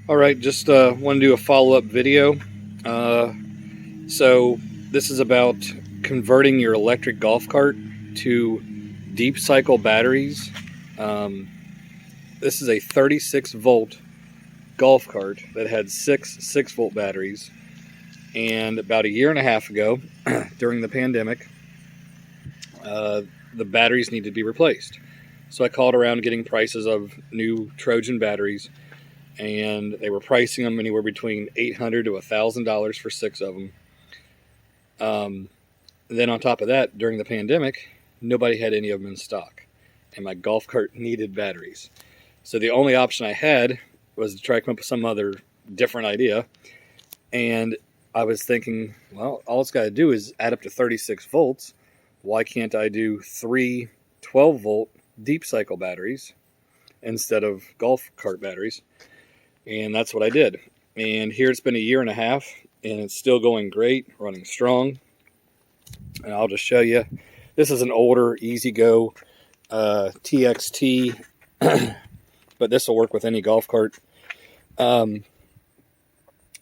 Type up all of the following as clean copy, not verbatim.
All right, just want to do a follow-up video. So this is about converting your electric golf cart to deep cycle batteries. Um, this is a 36 volt golf cart that had six 6-volt batteries. And about a year and a half ago, during the pandemic, the batteries needed to be replaced. So I called around getting prices of new Trojan batteries, and they were pricing them anywhere between $800 to $1,000 for 6 of them. Then on top of that, during the pandemic, nobody had any of them in stock, and my golf cart needed batteries. So the only option I had was to try to come up with some other different idea. And I was thinking, well, all it's got to do is add up to 36 volts. Why can't I do 3 12-volt deep cycle batteries instead of golf cart batteries? And that's what I did. And here it's been a year and a half, and it's still going great, running strong. And I'll just show you. This is an older EVGO TXT, but this will work with any golf cart.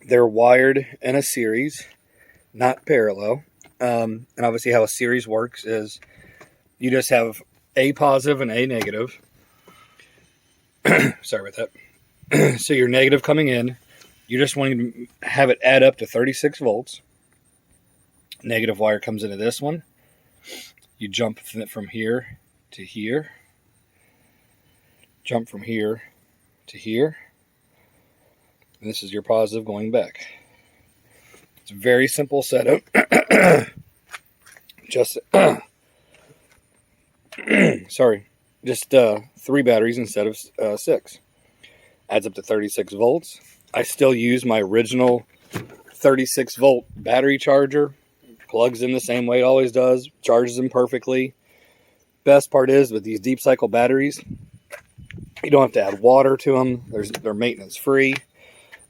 They're wired in a series, not parallel. And obviously how a series works is you just have A positive and A negative. Sorry about that. So your negative coming in, you just want to have it add up to 36 volts. Negative wire comes into this one. You jump from here to here. Jump from here to here. And this is your positive going back. It's a very simple setup. Just, sorry, just 3 batteries instead of 6. Adds up to 36 volts. I still use my original 36 volt battery charger. Plugs in the same way it always does. Charges them perfectly. Best part is with these deep cycle batteries, you don't have to add water to them. They're maintenance free.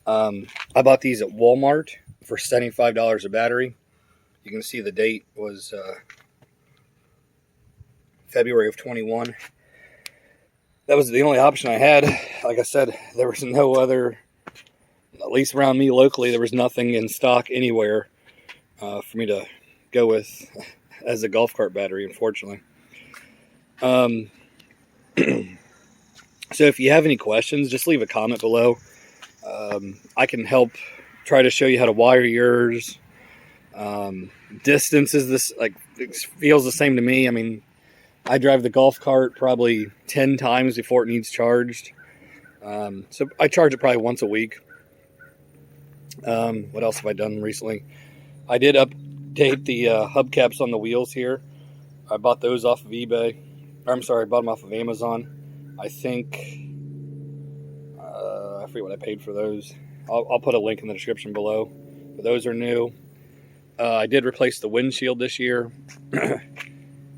I bought these at Walmart for $75 a battery. You can see the date was February of 21. That was the only option I had. Like I said, there was no other, at least around me locally, there was nothing in stock anywhere for me to go with as a golf cart battery, unfortunately. So if you have any questions, just leave a comment below. I can help try to show you how to wire yours. Distance is this, like, it feels the same to me. I mean, I drive the golf cart probably 10 times before it needs charged. So I charge it probably once a week. What else have I done recently? I did update the hubcaps on the wheels here. I bought those off of eBay. Or, I'm sorry, I bought them off of Amazon. I think, I forget what I paid for those. I'll put a link in the description below. But those are new. I did replace the windshield this year.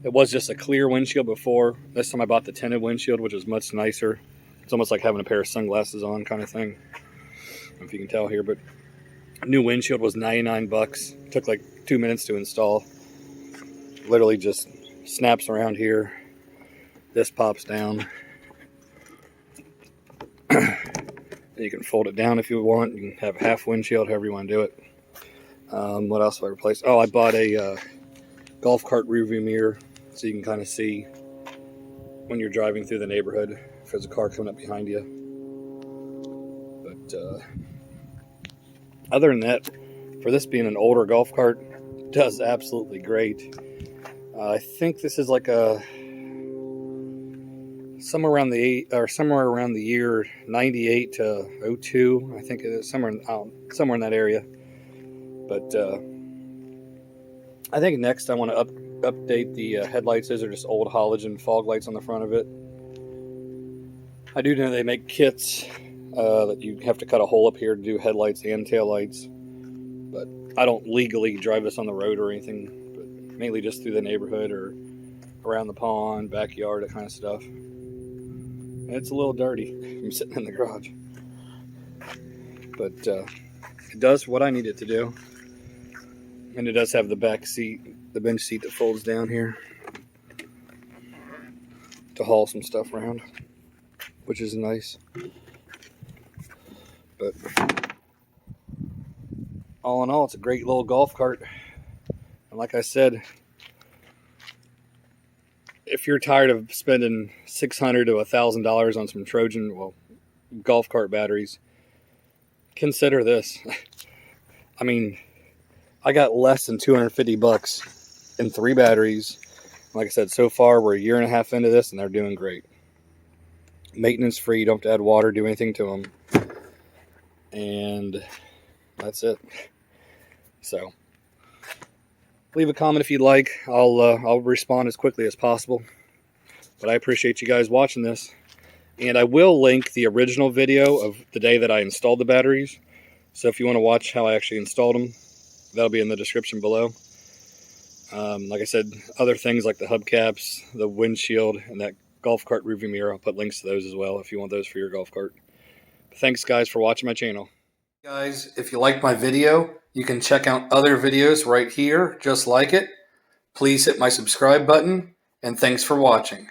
It was just a clear windshield before. This time I bought the tinted windshield, which is much nicer. It's almost like having a pair of sunglasses on kind of thing. I don't know if you can tell here, but new windshield was 99 bucks. Took like 2 minutes to install. Literally just snaps around here. This pops down. You can fold it down if you want. You can have half windshield, however you want to do it. What else have I replaced? Oh, I bought a golf cart rearview mirror so you can kind of see when you're driving through the neighborhood if there's a car coming up behind you. But other than that, for this being an older golf cart, it does absolutely great. I think this is like a somewhere around the year 98 to 02. I think it is somewhere in that area. But I think next I want to update the headlights. Those are just old halogen fog lights on the front of it. I do know they make kits that you have to cut a hole up here to do headlights and taillights. But I don't legally drive this on the road or anything, but mainly just through the neighborhood or around the pond, backyard, that kind of stuff. And it's a little dirty. I'm sitting in the garage. But it does what I need it to do. And it does have the back seat, the bench seat that folds down here to haul some stuff around, which is nice. But all in all, it's a great little golf cart. And like I said, if you're tired of spending $600 to $1,000 on some Trojan, well, golf cart batteries, consider this. I mean, I got less than $250 in 3 batteries. Like I said, so far we're a year and a half into this, and they're doing great. Maintenance free. You don't have to add water, do anything to them, and that's it. So, leave a comment if you'd like. I'll respond as quickly as possible. But I appreciate you guys watching this, and I will link the original video of the day that I installed the batteries. So if you want to watch how I actually installed them, that'll be in the description below. Like I said, other things like the hubcaps, the windshield, and that golf cart rearview mirror, I'll put links to those as well if you want those for your golf cart. But thanks guys for watching my channel. Guys, if you liked my video, you can check out other videos right here just like it. Please hit my subscribe button, and thanks for watching.